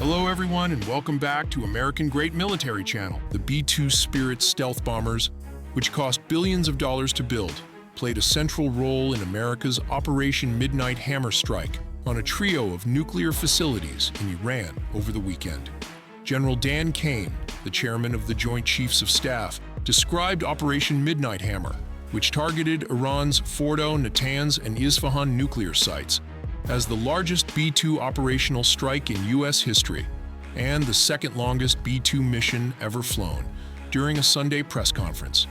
Hello everyone and welcome back to American Great Military Channel. The B-2 Spirit stealth bombers, which cost billions of dollars to build, played a central role in America's Operation Midnight Hammer strike on a trio of nuclear facilities in Iran over the weekend. General Dan Caine, the chairman of the Joint Chiefs of Staff, described Operation Midnight Hammer, which targeted Iran's Fordow, Natanz and Isfahan nuclear sites, as the largest B-2 operational strike in U.S. history and the second longest B-2 mission ever flown. During a Sunday press conference,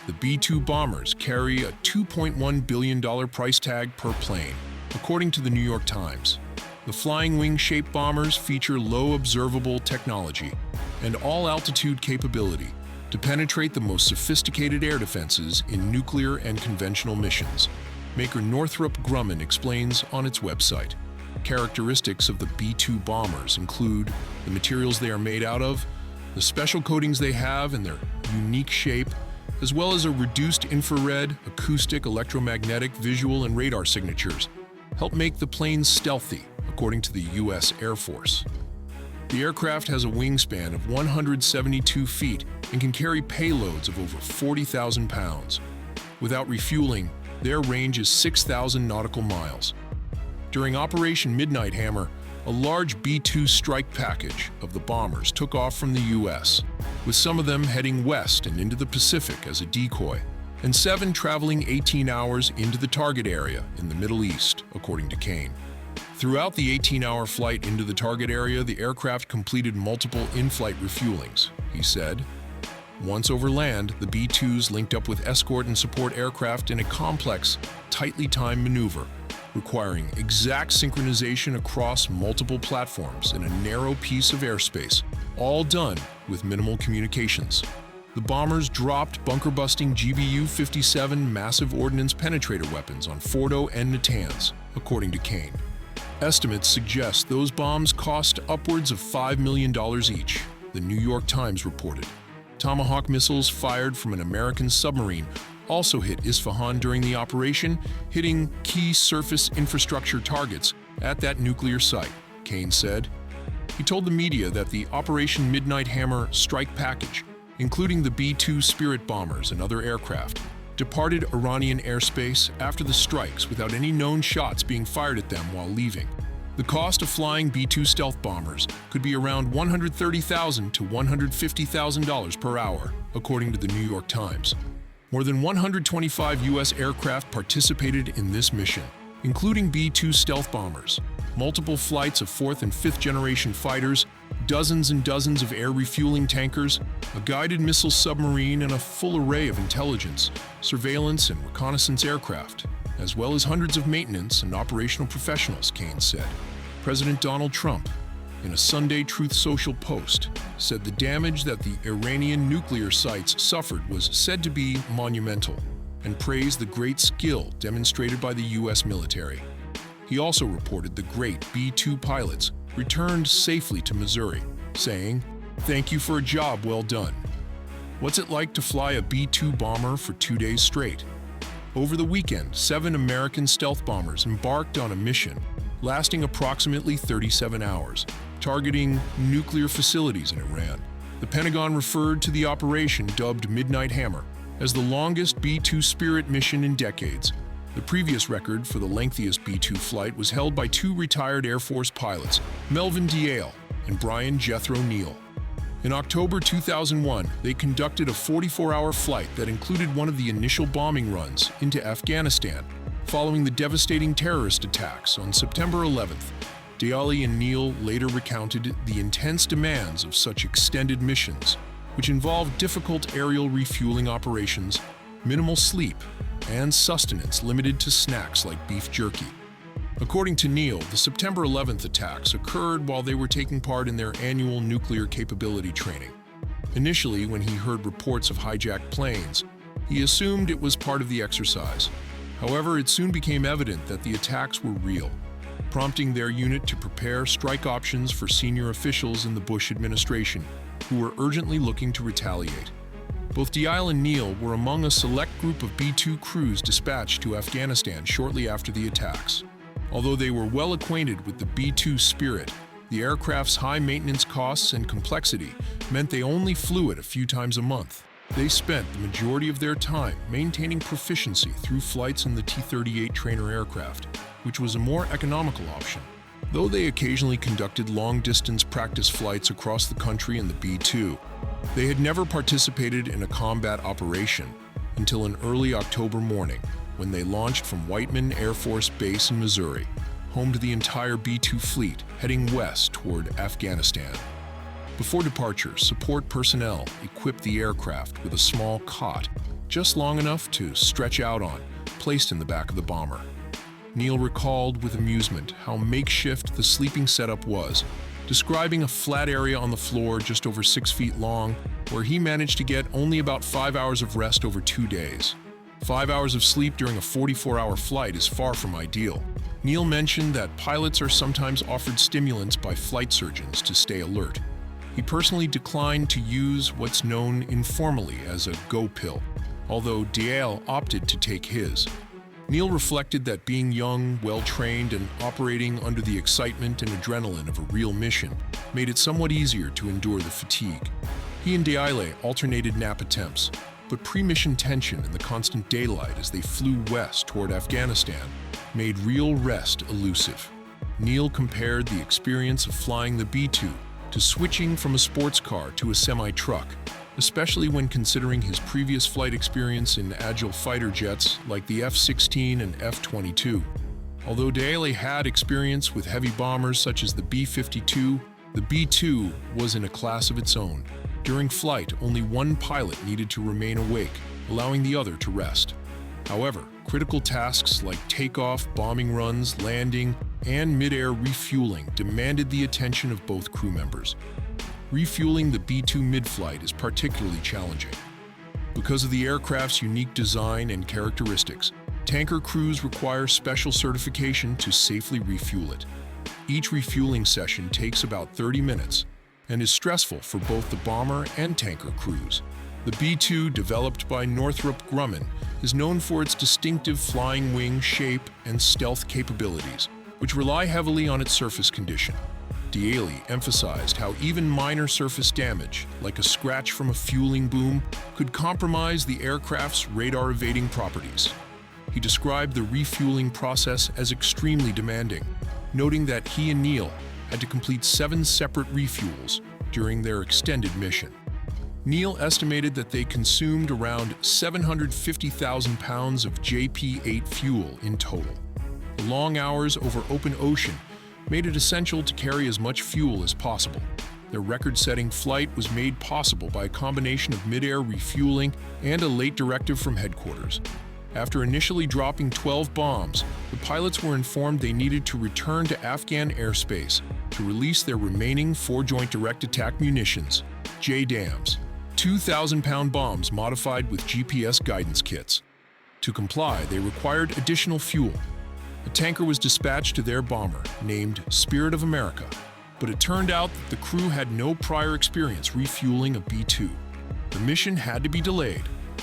the B-2 bombers carry a $2.1 billion price tag per plane, according to the New York Times. The flying wing-shaped bombers feature low observable technology and all-altitude capability to penetrate the most sophisticated air defenses in nuclear and conventional missions. Maker Northrop Grumman explains on its website. Characteristics of the B-2 bombers include the materials they are made out of, the special coatings they have and their unique shape, as well as a reduced infrared, acoustic, electromagnetic, visual, and radar signatures, help make the planes stealthy, according to the U.S. Air Force. The aircraft has a wingspan of 172 feet and can carry payloads of over 40,000 pounds. Without refueling, their range is 6,000 nautical miles. During Operation Midnight Hammer, a large B-2 strike package of the bombers took off from the U.S., with some of them heading west and into the Pacific as a decoy, and 7 traveling 18 hours into the target area in the Middle East, according to Caine. Throughout the 18-hour flight into the target area, the aircraft completed multiple in-flight refuelings, he said. Once over land, the B-2s linked up with escort and support aircraft in a complex, tightly timed maneuver, requiring exact synchronization across multiple platforms in a narrow piece of airspace, all done with minimal communications. The bombers dropped bunker-busting GBU-57 massive ordnance penetrator weapons on Fordow and Natanz, according to Caine. Estimates suggest those bombs cost upwards of $5 million each, the New York Times reported. Tomahawk missiles fired from an American submarine also hit Isfahan during the operation, hitting key surface infrastructure targets at that nuclear site, Caine said. He told the media that the Operation Midnight Hammer strike package, including the B-2 Spirit bombers and other aircraft, departed Iranian airspace after the strikes without any known shots being fired at them while leaving. The cost of flying B-2 stealth bombers could be around $130,000 to $150,000 per hour, according to the New York Times. More than 125 U.S. aircraft participated in this mission, including B-2 stealth bombers, multiple flights of 4th and 5th generation fighters, dozens and dozens of air refueling tankers, a guided missile submarine, and a full array of intelligence, surveillance, and reconnaissance aircraft, as well as hundreds of maintenance and operational professionals, Caine said. President Donald Trump, in a Sunday Truth Social post, said the damage that the Iranian nuclear sites suffered was said to be monumental, and praised the great skill demonstrated by the U.S. military. He also reported the great B-2 pilots returned safely to Missouri, saying, "Thank you for a job well done." What's it like to fly a B-2 bomber for 2 days straight? Over the weekend, 7 American stealth bombers embarked on a mission lasting approximately 37 hours, targeting nuclear facilities in Iran. The Pentagon referred to the operation, dubbed Midnight Hammer, as the longest B-2 Spirit mission in decades. The previous record for the lengthiest B-2 flight was held by 2 retired Air Force pilots, Melvin Diale and Brian Jethro Neal. In October 2001, they conducted a 44-hour flight that included one of the initial bombing runs into Afghanistan, following the devastating terrorist attacks on September 11th. Diale and Neal later recounted the intense demands of such extended missions, which involved difficult aerial refueling operations, minimal sleep, and sustenance limited to snacks like beef jerky. According to Neal, the September 11th attacks occurred while they were taking part in their annual nuclear capability training. Initially, when he heard reports of hijacked planes, he assumed it was part of the exercise. However, it soon became evident that the attacks were real, prompting their unit to prepare strike options for senior officials in the Bush administration, who were urgently looking to retaliate. Both Diale and Neal were among a select group of B-2 crews dispatched to Afghanistan shortly after the attacks. Although they were well acquainted with the B-2 Spirit, The aircraft's high maintenance costs and complexity meant they only flew it a few times a month. They spent the majority of their time maintaining proficiency through flights in the T-38 trainer aircraft, which was a more economical option. Though they occasionally conducted long-distance practice flights across the country in the B-2, they had never participated in a combat operation until an early October morning when they launched from Whiteman Air Force Base in Missouri, home to the entire B-2 fleet heading west toward Afghanistan. Before departure, support personnel equipped the aircraft with a small cot, just long enough to stretch out on, placed in the back of the bomber. Neil recalled with amusement how makeshift the sleeping setup was, describing a flat area on the floor just over 6 feet long, where he managed to get only about 5 hours of rest over 2 days. 5 hours of sleep during a 44-hour flight is far from ideal. Neil mentioned that pilots are sometimes offered stimulants by flight surgeons to stay alert. He personally declined to use what's known informally as a go pill, although Diale opted to take his. Neil reflected that being young, well-trained, and operating under the excitement and adrenaline of a real mission made it somewhat easier to endure the fatigue. He and Diale alternated nap attempts, but pre-mission tension and the constant daylight as they flew west toward Afghanistan made real rest elusive. Neil compared the experience of flying the B-2 to switching from a sports car to a semi-truck, especially when considering his previous flight experience in agile fighter jets like the F-16 and F-22. Although Diale had experience with heavy bombers such as the B-52, the B-2 was in a class of its own. During flight, only one pilot needed to remain awake, allowing the other to rest. However, critical tasks like takeoff, bombing runs, landing, and mid-air refueling demanded the attention of both crew members. Refueling the B-2 mid-flight is particularly challenging. Because of the aircraft's unique design and characteristics, tanker crews require special certification to safely refuel it. Each refueling session takes about 30 minutes and is stressful for both the bomber and tanker crews. The B-2, developed by Northrop Grumman, is known for its distinctive flying wing shape and stealth capabilities, which rely heavily on its surface condition. Diale emphasized how even minor surface damage, like a scratch from a fueling boom, could compromise the aircraft's radar-evading properties. He described the refueling process as extremely demanding, noting that he and Neil had to complete 7 separate refuels during their extended mission. Neil estimated that they consumed around 750,000 pounds of JP-8 fuel in total. The long hours over open ocean made it essential to carry as much fuel as possible. Their record-setting flight was made possible by a combination of mid-air refueling and a late directive from headquarters. After initially dropping 12 bombs, the pilots were informed they needed to return to Afghan airspace to release their remaining 4-joint direct attack munitions, JDAMs, 2,000-pound bombs modified with GPS guidance kits. To comply, they required additional fuel. A tanker was dispatched to their bomber, named Spirit of America, but it turned out that the crew had no prior experience refueling a B-2. The mission had to be delayed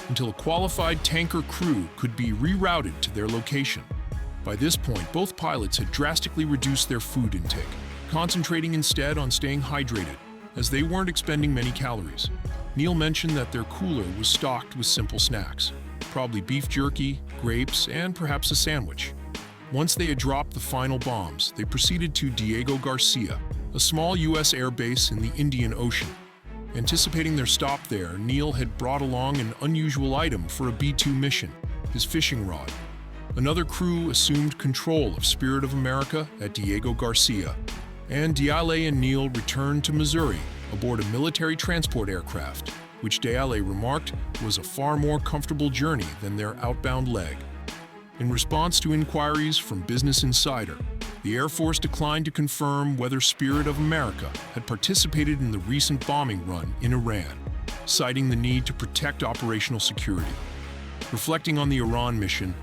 until a qualified tanker crew could be rerouted to their location. By this point, both pilots had drastically reduced their food intake, concentrating instead on staying hydrated, as they weren't expending many calories. Neil mentioned that their cooler was stocked with simple snacks, probably beef jerky, grapes, and perhaps a sandwich. Once they had dropped the final bombs, they proceeded to Diego Garcia, a small U.S. air base in the Indian Ocean. Anticipating their stop there, Neil had brought along an unusual item for a B-2 mission, his fishing rod. Another crew assumed control of Spirit of America at Diego Garcia, and Diale and Neil returned to Missouri aboard a military transport aircraft, which Diale remarked was a far more comfortable journey than their outbound leg. In response to inquiries from Business Insider, the Air Force declined to confirm whether Spirit of America had participated in the recent bombing run in Iran, citing the need to protect operational security. Reflecting on the Iran mission,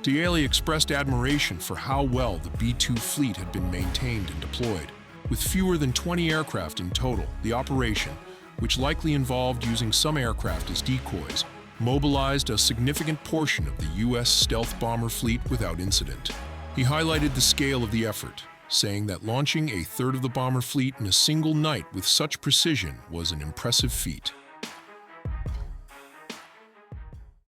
Diale expressed admiration for how well the B-2 fleet had been maintained and deployed. With fewer than 20 aircraft in total, the operation, which likely involved using some aircraft as decoys, mobilized a significant portion of the U.S. stealth bomber fleet without incident. He highlighted the scale of the effort, saying that launching a third of the bomber fleet in a single night with such precision was an impressive feat.